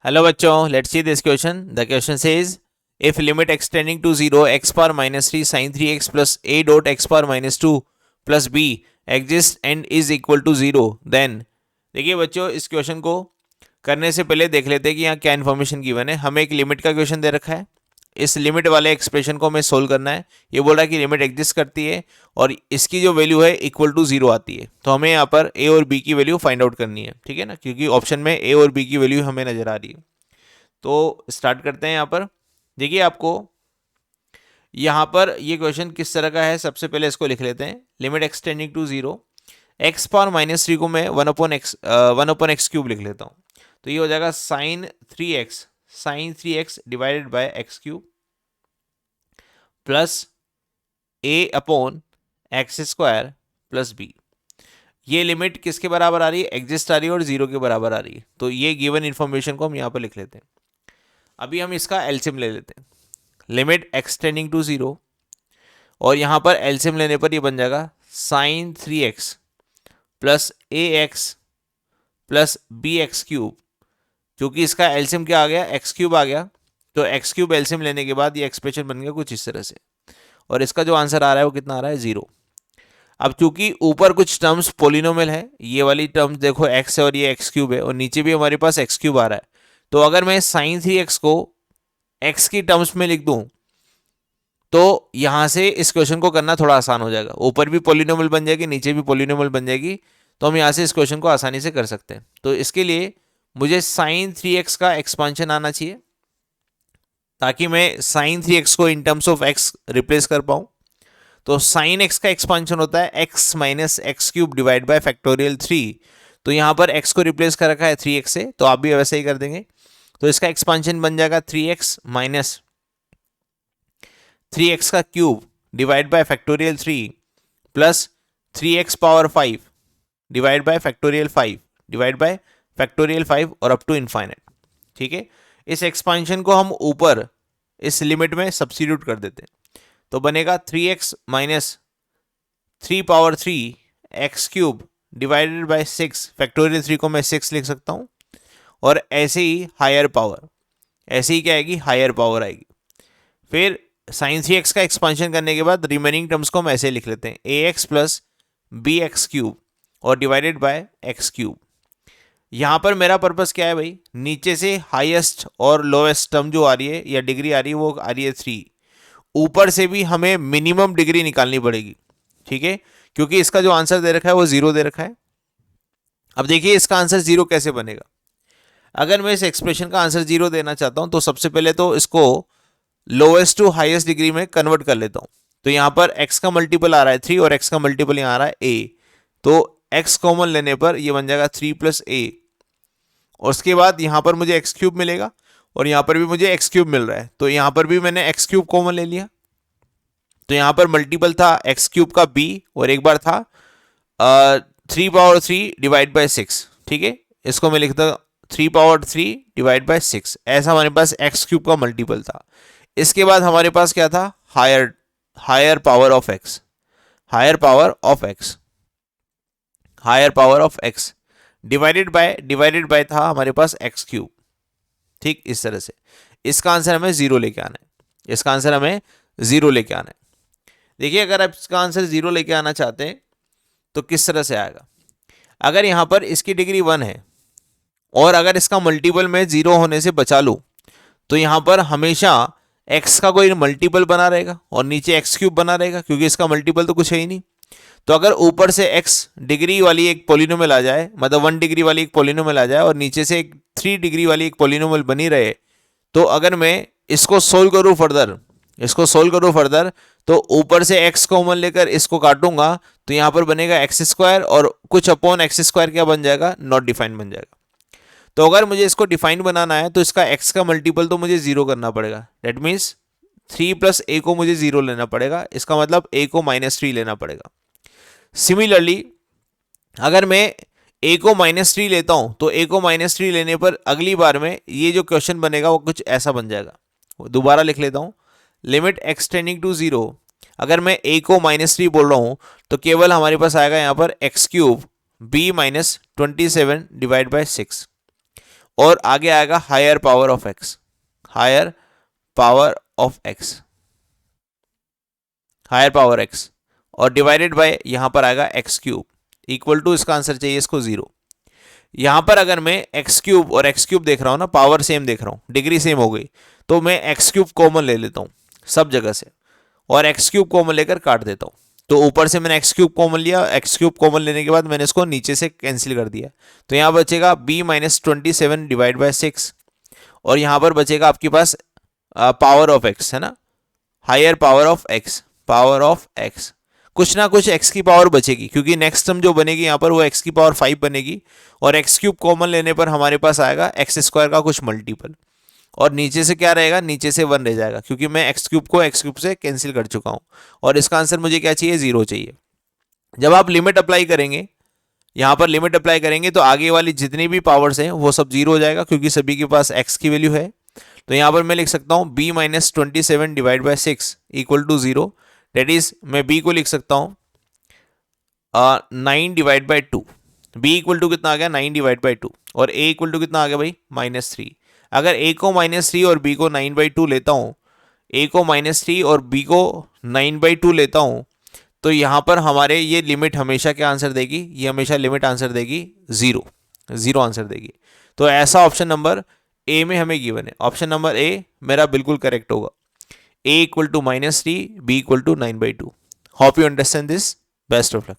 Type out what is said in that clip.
Hello बच्चों, let's see this question. The question says if limit extending to 0 x power minus 3 sin 3x plus a dot x power minus 2 plus b exists and is equal to 0 then. देखिए बच्चों, इस question को करने से पहले देख लेते हैं कि यहाँ क्या इन्फॉर्मेशन गिवन है. हमें एक लिमिट का क्वेश्चन दे रखा है. इस लिमिट वाले एक्सप्रेशन को हमें सोल्व करना है. ये बोल रहा है कि लिमिट एग्जिस्ट करती है और इसकी जो वैल्यू है इक्वल टू 0 आती है. तो हमें यहाँ पर a और b की वैल्यू फाइंड आउट करनी है. ठीक है ना, क्योंकि ऑप्शन में a और b की वैल्यू हमें नजर आ रही है. तो स्टार्ट करते हैं. यहाँ पर देखिए, आपको यहाँ पर ये क्वेश्चन किस तरह का है. सबसे पहले इसको लिख लेते हैं. Limit extending to 0 x power minus 3 को मैं 1/x क्यूब लिख लेता हूँ. तो ये हो जाएगा sine three x divided by x cube plus a/x² plus b. ये लिमिट किसके बराबर आ रही है? एग्जिस्ट आ रही है और 0 के बराबर आ रही है. तो ये गिवन इन्फॉर्मेशन को हम यहाँ पर लिख लेते हैं. अभी हम इसका एलसीएम ले लेते हैं. लिमिट एक्सटेंडिंग टू 0 और यहाँ पर एलसीएम लेने पर ये बन जाएगा sine 3x plus ax plus bx cube. क्योंकि इसका एलसीएम क्या आ गया? एक्स क्यूब आ गया. तो एक्स क्यूब एलसीएम लेने के बाद ये एक्सप्रेशन बन गया कुछ इस तरह से. और इसका जो आंसर आ रहा है वो कितना आ रहा है? 0. अब चूंकि ऊपर कुछ टर्म्स पोलिनोमियल है, ये वाली टर्म्स देखो x है और ये एक्स क्यूब है और नीचे भी हमारे पास एक्स क्यूब आ रहा है. तो अगर मैं साइन 3x को x की टर्म्स में लिख दूं तो यहां से इस क्वेश्चन को करना थोड़ा आसान हो जाएगा. ऊपर भी पोलिनोमियल बन जाएगी, नीचे भी पोलिनोमियल बन जाएगी. तो हम यहां से इस क्वेश्चन को आसानी से कर सकते हैं. तो इसके लिए मुझे साइन 3x का एक्सपांशन आना चाहिए ताकि मैं साइन 3x को in terms of x replace कर पाऊं. तो साइन x का एक्सपांशन होता है x minus x cube divide by factorial 3. तो यहां पर x को रिप्लेस कर रखा है 3x से, तो आप भी वैसे ही कर देंगे. तो इसका एक्सपांशन बन जाएगा 3x माइनस 3x का cube divide by factorial 3 plus 3x power 5 divide by factorial 5 divide by factorial 5 और अप टू इनफाइनाइट. ठीक है, इस एक्सपांशन को हम ऊपर इस लिमिट में सब्स्टिट्यूट कर देते हैं. तो बनेगा 3x minus 3 power 3 x cube divided by 6. Factorial 3 को मैं 6 लिख सकता हूं. और ऐसे ही हायर पावर, ऐसे ही क्या आएगी? हायर पावर आएगी. फिर साइन 3x का एक्सपांशन करने के बाद रिमेनिंग टर्म्स को हम ऐसे लिख लेते हैं ax plus b x cube और डिवाइडेड बाय एक्स क्यूब. यहां पर मेरा पर्पस क्या है भाई? नीचे से हाईएस्ट और लोएस्ट टर्म जो आ रही है या डिग्री आ रही है वो आ रही है 3. ऊपर से भी हमें मिनिमम डिग्री निकालनी पड़ेगी. ठीक है, क्योंकि इसका जो आंसर दे रखा है वो 0 दे रखा है. अब देखिए इसका आंसर 0 कैसे बनेगा. अगर मैं इस एक्सप्रेशन का आंसर 0 देना चाहता हूं तो सबसे पहले तो इसको लोएस्ट टू हाईएस्ट डिग्री में कन्वर्ट कर लेता हूं. तो यहां पर x का मल्टीपल आ रहा है 3 और x का मल्टीपल यहां आ रहा है a. तो x कॉमन लेने पर ये बन जाएगा 3 प्लस a. और उसके बाद यहां पर मुझे एक्स क्यूब मिलेगा और यहां पर भी मुझे एक्स क्यूब मिल रहा है. तो यहां पर भी मैंने एक्स क्यूब कॉमन ले लिया. तो यहां पर मल्टीपल था एक्स क्यूब का b और एक बार था 3 पावर 3 डिवाइड बाय 6. ठीक है, इसको मैं लिखता 3 पावर 3 डिवाइड बाय 6. ऐसा हमारे पास एक्स क्यूब का मल्टीपल था. इसके बाद हमारे पास क्या था? Higher power of x, higher power of x, higher power of x divided by था हमारे पास एक्स क्यूब. ठीक, इस तरह से इसका आंसर हमें 0 लेके आना है. इसका आंसर हमें 0 लेके आना है. देखिए, अगर आप इसका आंसर 0 लेके आना चाहते हैं तो किस तरह से आएगा? अगर यहां पर इसकी डिग्री 1 है और अगर इसका मल्टीपल में 0 होने से बचा लूं तो यहां पर हमेशा x का कोई मल्टीपल बना रहेगा और नीचे एक्स क्यूब बना रहेगा क्योंकि इसका मल्टीपल तो कुछ है ही नहीं. तो अगर ऊपर से x डिग्री वाली एक पोलिनोमियल आ जाए, मतलब 1 डिग्री वाली एक पोलिनोमियल आ जाए और नीचे से एक 3 डिग्री वाली एक पोलिनोमियल बनी रहे, तो अगर मैं इसको सोल्व करूं फर्दर, तो ऊपर से x कॉमन लेकर इसको काटूंगा तो यहां पर बनेगा x² और कुछ अपॉन x² क्या बन जाएगा? नॉट डिफाइंड बन जाएगा. तो अगर मुझे इसको डिफाइन बनाना है तो इसका x का मल्टीपल तो मुझे 0 करना पड़ेगा. दैट मीन्स 3 प्लस a को मुझे 0 लेना पड़ेगा. इसका मतलब a को -3 लेना पड़ेगा. सिमिलरली अगर मैं a को -3 लेता हूं तो a को -3 लेने पर अगली बार में ये जो क्वेश्चन बनेगा वो कुछ ऐसा बन जाएगा. दोबारा लिख लेता हूं. लिमिट एक्सटेंडिंग टू 0, अगर मैं a को -3 बोल रहा हूं तो केवल हमारे पास आएगा यहां पर x cube b -27 divide by 6. और आगे आएगा higher power of x, higher power of x, higher power x, और डिवाइडेड बाय यहां पर आएगा एक्स क्यूब इक्वल टू, इसका आंसर चाहिए इसको 0। यहां पर अगर मैं एक्स क्यूब और एक्स क्यूब देख रहा हूं ना, पावर सेम देख रहा हूं, डिग्री सेम हो गई, तो मैं एक्स क्यूब कॉमन ले लेता हूं सब जगह से, और एक्स क्यूब कॉमन लेकर काट देता हूं। तो ऊपर से मैंने एक्स क्यूब कॉमन लिया, एक्स क्यूब कॉमन लेने के बाद मैंने इसको नीचे से कैंसिल कर दिया, तो यहां बचेगा b माइनस 27 डिवाइड बाय 6, और यहां पर बचेगा आपके पास पावर ऑफ एक्स, है ना, higher power of x, power of x, कुछ ना कुछ x की पावर बचेगी, क्योंकि नेक्स्ट टर्म जो बनेगी यहाँ पर वो x की पावर 5 बनेगी, और एक्स क्यूब कॉमन लेने पर हमारे पास आएगा एक्स स्क्वायर का कुछ मल्टीपल, और नीचे से क्या रहेगा, नीचे से 1 रह जाएगा, क्योंकि मैं एक्स क्यूब को एक्स क्यूब से कैंसिल कर चुका हूँ, और इसका आंसर मुझे क्या चाहिए, 0 चाहिए। जब आप लिमिट अप्लाई करेंगे, यहाँ पर लिमिट अप्लाई करेंगे, तो आगे वाली जितनी भी पावर्स हैं वो सब 0 हो जाएगा, क्योंकि सभी के पास x की वैल्यू है। तो यहाँ पर मैं लिख सकता हूँ b minus 27 divide by 6 equal to 0, that is मैं b को लिख सकता हूँ 9 divide by 2, b equal to कितना आ गया, 9 डिवाइड बाई 2, और a इक्वल टू कितना आ गया भाई, -3। अगर a को -3 और b को 9/2 लेता हूँ, a को -3 और b को 9/2 लेता हूँ, तो यहाँ पर हमारे ये लिमिट हमेशा क्या आंसर देगी, ये हमेशा लिमिट आंसर देगी 0, 0 आंसर देगी। तो ऐसा ऑप्शन नंबर ए में हमें गिवन है, ऑप्शन नंबर ए मेरा बिल्कुल करेक्ट होगा, a equal to -3, b equal to 9/2। Hope you understand this, best of luck.